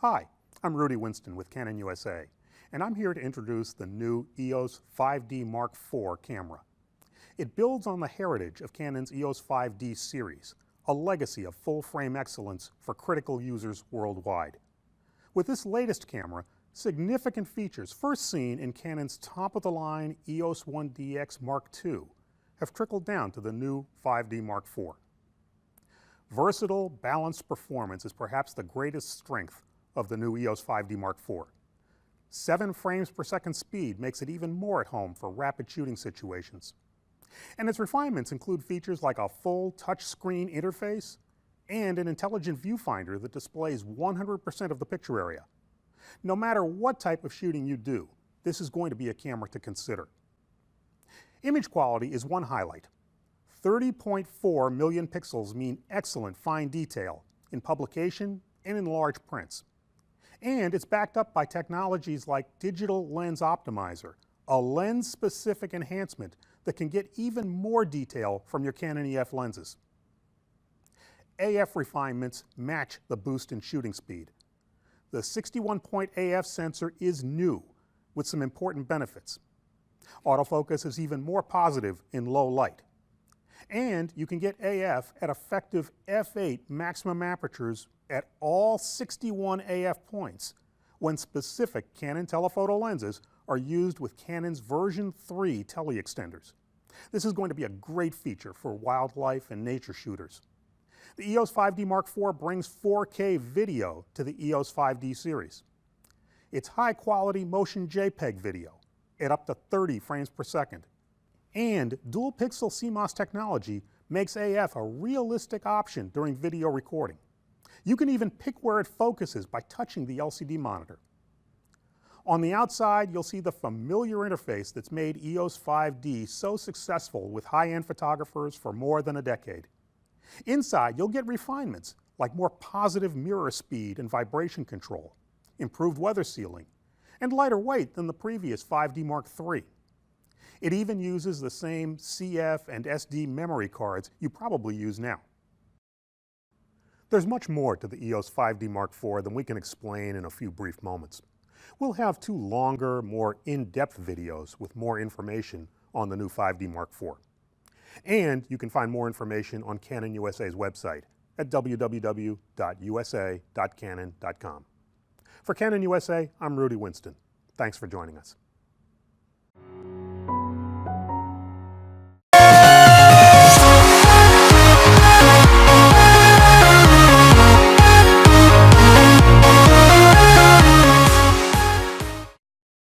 Hi, I'm Rudy Winston with Canon USA, and I'm here to introduce the new EOS 5D Mark IV camera. It builds on the heritage of Canon's EOS 5D series, a legacy of full-frame excellence for critical users worldwide. With this latest camera, significant features first seen in Canon's top-of-the-line EOS 1DX Mark II have trickled down to the new 5D Mark IV. Versatile, balanced performance is perhaps the greatest strength of the new EOS 5D Mark IV. 7 frames per second speed makes it even more at home for rapid shooting situations. And its refinements include features like a full touchscreen interface and an intelligent viewfinder that displays 100% of the picture area. No matter what type of shooting you do, this is going to be a camera to consider. Image quality is one highlight. 30.4 million pixels mean excellent fine detail in publication and in large prints. And it's backed up by technologies like Digital Lens Optimizer, a lens-specific enhancement that can get even more detail from your Canon EF lenses. AF refinements match the boost in shooting speed. The 61-point AF sensor is new with some important benefits. Autofocus is even more positive in low light. And you can get AF at effective f8 maximum apertures at all 61 AF points when specific Canon telephoto lenses are used with Canon's version 3 teleextenders. This is going to be a great feature for wildlife and nature shooters. The EOS 5D Mark IV brings 4K video to the EOS 5D series. It's high-quality motion JPEG video at up to 30 frames per second. And dual-pixel CMOS technology makes AF a realistic option during video recording. You can even pick where it focuses by touching the LCD monitor. On the outside, you'll see the familiar interface that's made EOS 5D so successful with high-end photographers for more than a decade. Inside, you'll get refinements like more positive mirror speed and vibration control, improved weather sealing, and lighter weight than the previous 5D Mark III. It even uses the same CF and SD memory cards you probably use now. There's much more to the EOS 5D Mark IV than we can explain in a few brief moments. We'll have 2 longer, more in-depth videos with more information on the new 5D Mark IV. And you can find more information on Canon USA's website at www.usa.canon.com. For Canon USA, I'm Rudy Winston. Thanks for joining us.